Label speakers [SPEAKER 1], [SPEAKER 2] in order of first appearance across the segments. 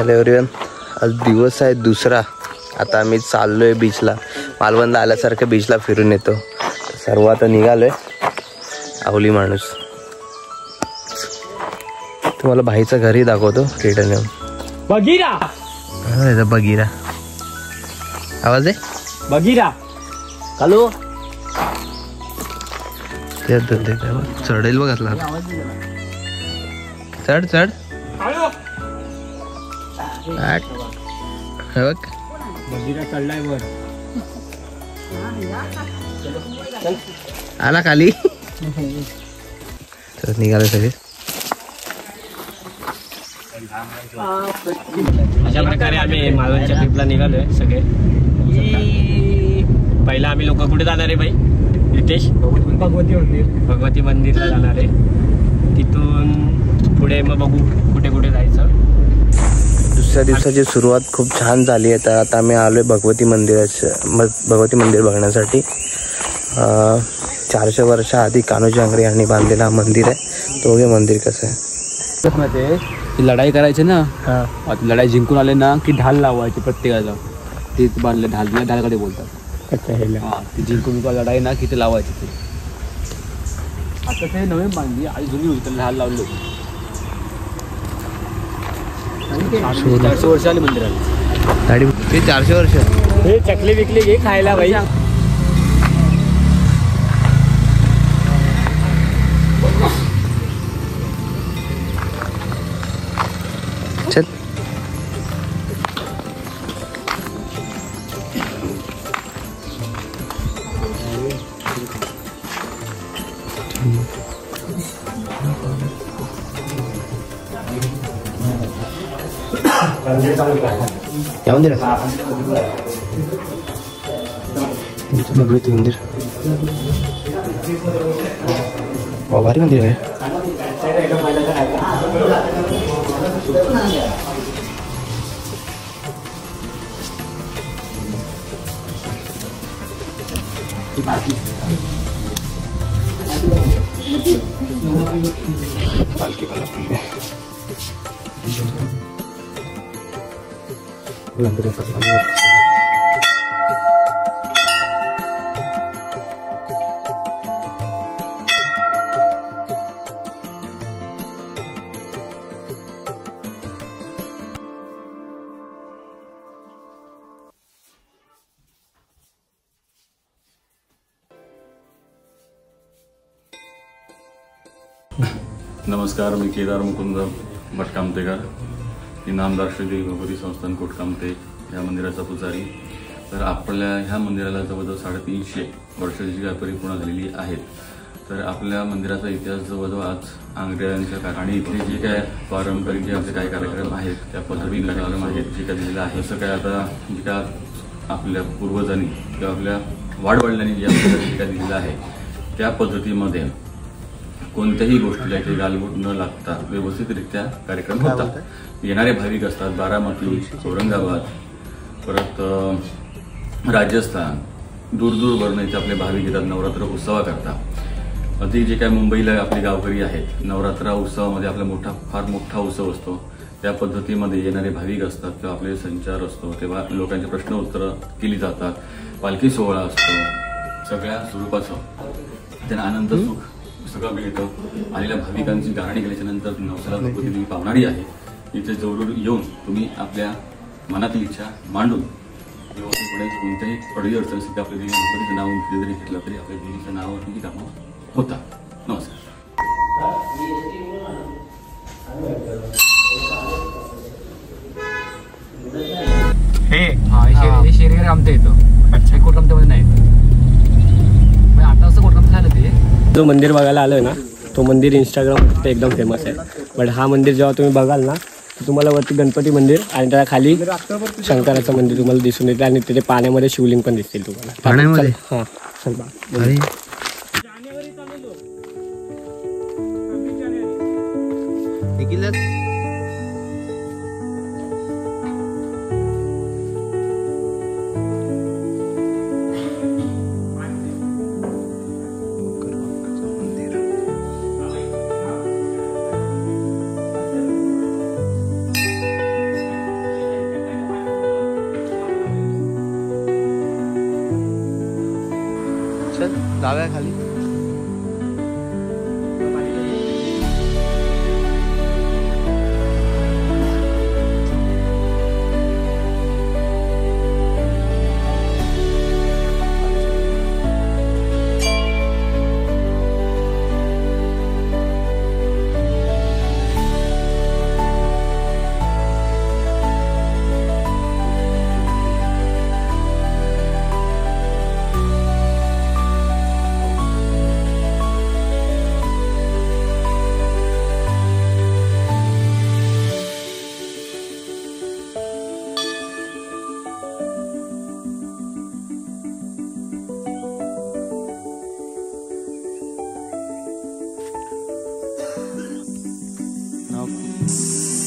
[SPEAKER 1] Hello everyone, आज दिवस आहे दुसरा. आता आम्ही चाललोय बीचला. मालवणला आल्यासारखं बीचला फिरून येतो. सर्व आता निघालोय. आवली माणूस. तुम्हाला भाईचा घरी दाखवतो रिटर्न येऊन.
[SPEAKER 2] बगीरा
[SPEAKER 1] बगीरा आवाज आहे.
[SPEAKER 2] बगीरा हॅलो
[SPEAKER 1] चढेल बघ असला. चढ चढ बघ.
[SPEAKER 2] बगीरा चढलाय वर.
[SPEAKER 1] आला खाली. तर निघाले सगळे.
[SPEAKER 2] अशा प्रकारे आम्ही मालवणच्या ट्रिपला निघालोय सगळे. पहिला आम्ही लोक कुठे जाणार आहे भाई? रितेश भगवती मंदिरला जाणार आहे. तिथून पुढे मग बघू कुठे कुठे जायचं.
[SPEAKER 1] दुसऱ्या दिवसाची सुरुवात खूप छान झाली आहे. तर आता आम्ही आलोय भगवती मंदिर बघण्यासाठी. 400 वर्षाआधी कान्होजी आंग्रे यांनी बांधलेला मंदिर आहे. तो हे मंदिर कसं आहे
[SPEAKER 3] ती लढाई करायची ना. लढाई जिंकून आले ना की ढाल लावायची प्रत्येकाला. ते बांधले ढालकडे बोलतात. ती जिंकून लढाई ना की ते लावायची. ते आता ते नवीन बांधली. आधी जुनी होती त्याला ढाल लावली होती. 400 वर्ष आली मंदिराला.
[SPEAKER 1] 400 वर्ष.
[SPEAKER 2] हे चकली विकली घे खायला भाई.
[SPEAKER 1] चल. या मंदिर भगवती मंदिर. भारी मंदिर आहे. पालखी
[SPEAKER 4] नमस्कार, मी केदार मुकुंद भटकामतेकर, इनामदार श्री भगवती संस्थान कोटकामते ह्या मंदिराचा पुजारी. तर आपल्या ह्या मंदिराला जवळजवळ 350 वर्षाची परिपूर्ण झालेली आहेत. तर आपल्या मंदिराचा इतिहास जवळजवळ आज आंग्रेयांच्या काळात आणि इथे जे काय पारंपरिक जे आपले काही कार्यक्रम आहेत त्या पद्धतीने कार्यक्रम आहेत जे काय दिलेलं आहे. जसं काय आता जे काय आपल्या पूर्वजांनी किंवा आपल्या वाडवडिलांनी जे काय दिलेलं आहे त्या पद्धतीमध्ये कोणत्याही गोष्टीला इथे गालबोट न लागता व्यवस्थितरित्या कार्यक्रम होतात. येणारे भाविक असतात बारामती, औरंगाबाद, परत राजस्थान, दूरवरून इथे आपले भाविक येतात नवरात्र उत्सवाकरता. अधिक जे काय मुंबईला आपले गावकरी आहेत नवरात्र उत्सवामध्ये आपला फार मोठा उत्सव असतो. त्या पद्धतीमध्ये येणारे भाविक असतात तेव्हा आपले संचार असतो. तेव्हा लोकांचे प्रश्न उत्तरं केली जातात. पालखी सोहळा असतो. सगळ्या स्वरूपाचं त्यांना आनंद सुख सगळं मिळतं. आलेल्या भाविकांची गारणी केल्याच्या नंतर नवसाला भगवती देवी पावणारी आहे. इथे जवळून येऊन तुम्ही आपल्या मनातील इच्छा मांडून व्यवस्थितपणे कोणत्याही अडीअडचणी अडचणी आपल्या देवी गणपतीचं नाव जरी घेतलं तरी आपल्या देवीच्या नावावरती कामं होतात. नमस्कार.
[SPEAKER 3] हे शेरगेर कामते येतो. अच्छा, कोटकामतेमध्ये नाही. आता असं कोटकामते झालं ते.
[SPEAKER 2] जो मंदिर बघायला आलोय ना तो मंदिर इंस्टाग्राम एकदम फेमस आहे. बट हा मंदिर जेव्हा तुम्ही बघाल ना तर तुम्हाला वरती गणपती मंदिर आणि त्या खाली शंकराचं मंदिर तुम्हाला दिसून येते आणि तिथे पाण्यामध्ये शिवलिंग पण दिसतील तुम्हाला.
[SPEAKER 1] पाण्यामध्ये
[SPEAKER 2] हां चल
[SPEAKER 1] जाऊया खाली.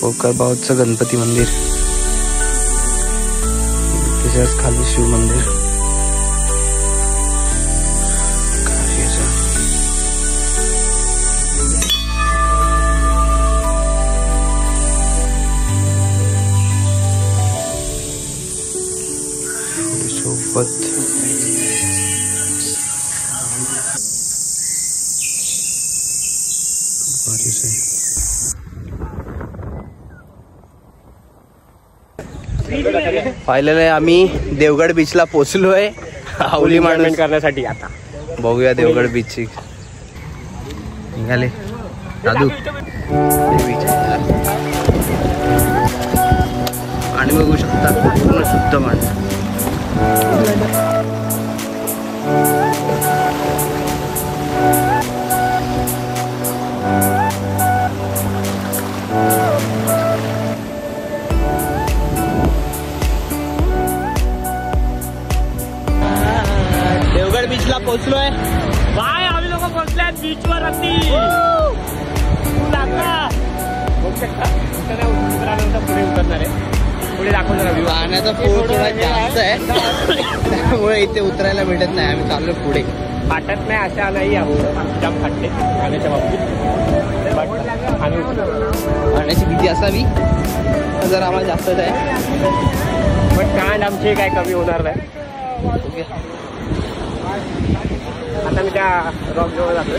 [SPEAKER 1] पोकरबावचं गणपती मंदिर, त्याच्याच खाली शिव मंदिर. सोबत फायनली आम्ही देवगड बीचला पोचलोय आवली माणूस
[SPEAKER 2] करण्यासाठी. आता
[SPEAKER 1] बघूया देवगड बीचची. निघाले दादू. आणि बघू शकता पूर्ण शुद्ध पाणी. देवगड बीचला पोहोचलोय.
[SPEAKER 2] बाय आम्ही लोक पोहोचले बीच वर. अगदी बघू शकता पुढे उतरणार आहे. पुढे दाखवणार
[SPEAKER 1] पाण्याचा फ्लो थोडा जास्त आहे त्यामुळे इथे उतरायला भेटत नाही. आम्ही चाललो पुढे.
[SPEAKER 2] फाटत नाही अशा नाही जाम फाटते पाण्याच्या बाबतीत.
[SPEAKER 1] पाण्याची भीती असावी जर आम्हाला जास्तच आहे.
[SPEAKER 2] पण कांड आमची काय कमी होणार नाही. आता मी त्या रॉक जवळ जातोय.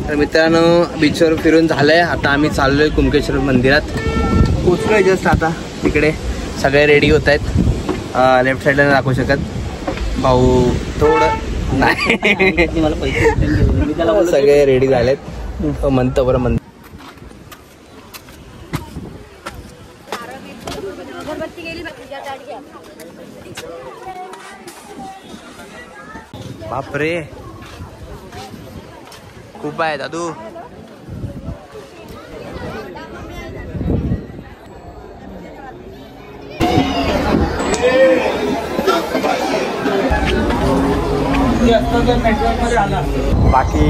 [SPEAKER 1] तर मित्रांनो बीचवर फिरून झालंय. आता आम्ही चाललोय कुमकेश्वर मंदिरात. पोचलोय जस्ट आता. तिकडे सगळे रेडी होत आहेत. लेफ्ट साईडला नाही दाखवू शकत भाऊ थोडं नाही. सगळे रेडी झालेत. म्हणतो बरं म्हणतो. बापरे खूप आहे दादू.
[SPEAKER 2] बाकी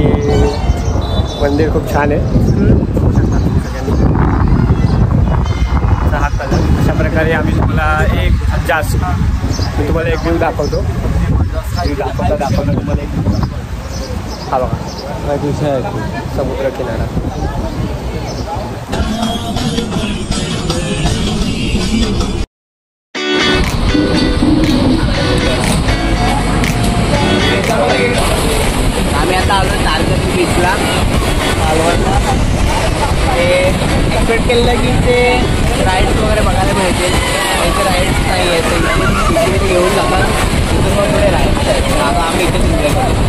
[SPEAKER 2] मंदिर खूप छान आहे. अशा प्रकारे आम्ही तुम्हाला एक जास्त मी तुम्हाला एक व्ह्यू दाखवतो. दाखवता तुम्हाला एक हा बघा समुद्र किनारा.
[SPEAKER 1] एक्सपेक्ट केलेलं की ते राईड्स वगैरे बघायला मिळतील, पण ते राईड्स नाही आहेत. ते घेऊन जातात तिथून मग पुढे राईड्स आहेत. आता आम्ही इथेच एन्जॉय करतो.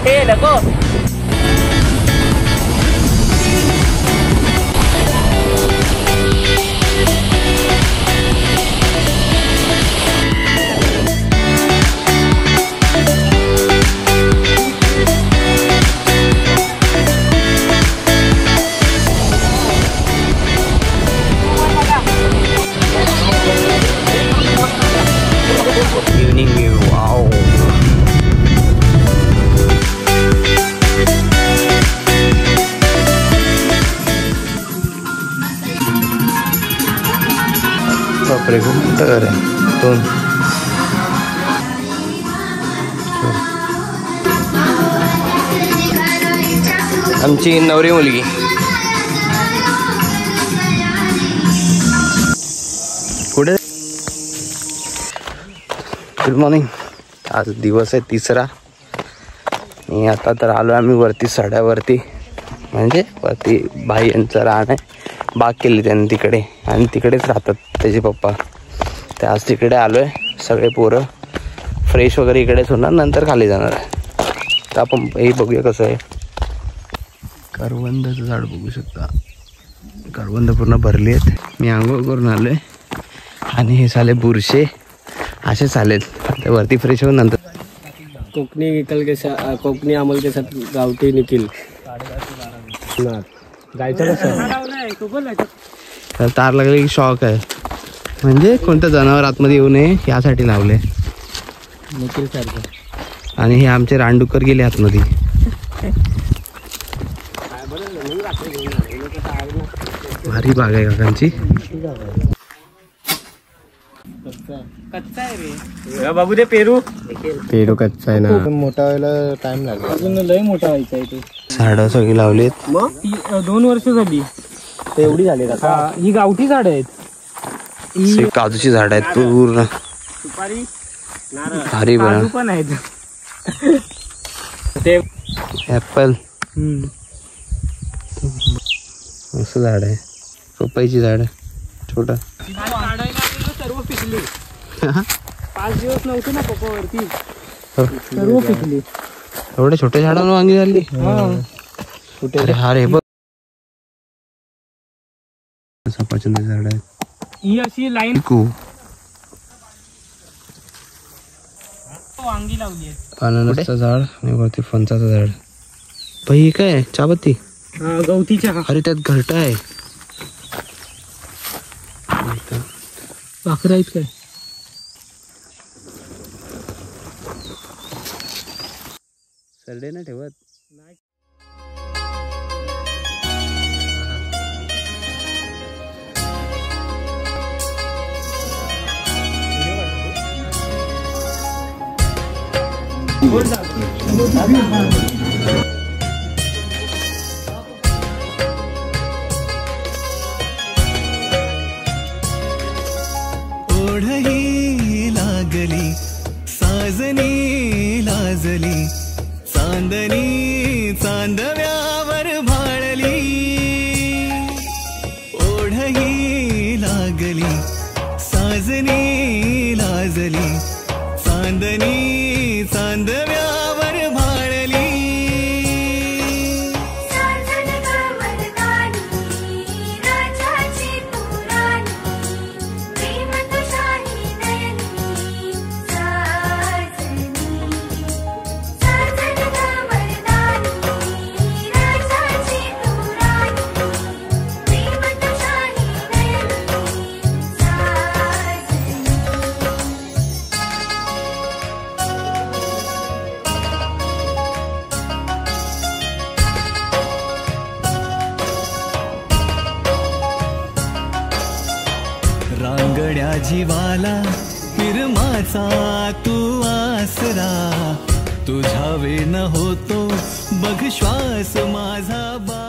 [SPEAKER 1] हे नको इव्हनिंग व्यू. वाव, बापरे खूप मोठं घर आहे. दोन आमची नवरी मुलगी. कुठे? Good morning. आज दिवस आहे तिसरा आणि आता तर आलो आम्ही वरती सड्यावरती, म्हणजे वरती भाई यांचं रान आहे. बाग केली त्यांनी तिकडे आणि तिकडेच राहतात त्याचे पप्पा. ते आज तिकडे आलो आहे. सगळे पोरं फ्रेश वगैरे इकडेच होणार, नंतर खाली जाणार आहे. तर आपण हे बघूया कसं आहे. करवंदाचं झाड बघू शकता. करवंद पूर्ण भरली आहेत. मी आंघोळ करून आलो आहे आणि हे साले बुरशे असे चालेल. ते वरती फ्रेश होऊन नंतर
[SPEAKER 2] कोकणी निकल के साथ, कोकणी अमल के साथ गावठी निखिल. जायचं कसं?
[SPEAKER 1] तर तार लागले की शॉक आहे. म्हणजे कोणतं जनावर आतमध्ये येऊ नये यासाठी लावले.
[SPEAKER 2] निखिल सारखं.
[SPEAKER 1] आणि हे आमचे रानडुक्कर गेले आतमध्ये. भारी बाग आहे काकांची.
[SPEAKER 2] कच्चा आहे रे. बघू दे पेरू. पेरू कच्चा आहे ना.
[SPEAKER 3] मोठा व्हायला टाइम लागला.
[SPEAKER 2] अजून लय मोठा व्हायचा आहे ते.
[SPEAKER 1] झाडं सगळी लावलीत.
[SPEAKER 2] मग 2 वर्ष झाली ते एवढी झाली. ही गावठी झाड आहेत.
[SPEAKER 1] ही काजूची झाड आहेत पूर्ण.
[SPEAKER 2] सुपारी
[SPEAKER 1] भारी बरं
[SPEAKER 2] पण आहेत ते.
[SPEAKER 1] ऍपल असं झाड आहे. पपईची झाड आहे छोटा.
[SPEAKER 2] सर्व पिकली. 5 दिवस नव्हते ना पप्पावरती, सर्व पिकली.
[SPEAKER 1] एवढ्या छोट्या झाडांना वांगी झाली. कुठे? अरे बघ सफरचंद झाड आहे.
[SPEAKER 2] ही अशी लाईन वांगी लावली आहे.
[SPEAKER 1] अननसचं झाड आणि वरती फणसाचं झाड. बाई काय चहापत्ती?
[SPEAKER 2] गवती चहा.
[SPEAKER 1] अरे त्यात घरट आहे.
[SPEAKER 2] भाकरं आहेत काय?
[SPEAKER 1] सरडे ना ठेवत.
[SPEAKER 5] ओढही लागली साजनी लाजली चांदणी चांदव्यावर भाळली. ओढही लागली साजनी लाजली चांदणी चांदव्यावर भाळली. रांगड्या जीवाला निर्माचा तू आसरा, तुझ्या वेन होतो बघ श्वास माझा बा.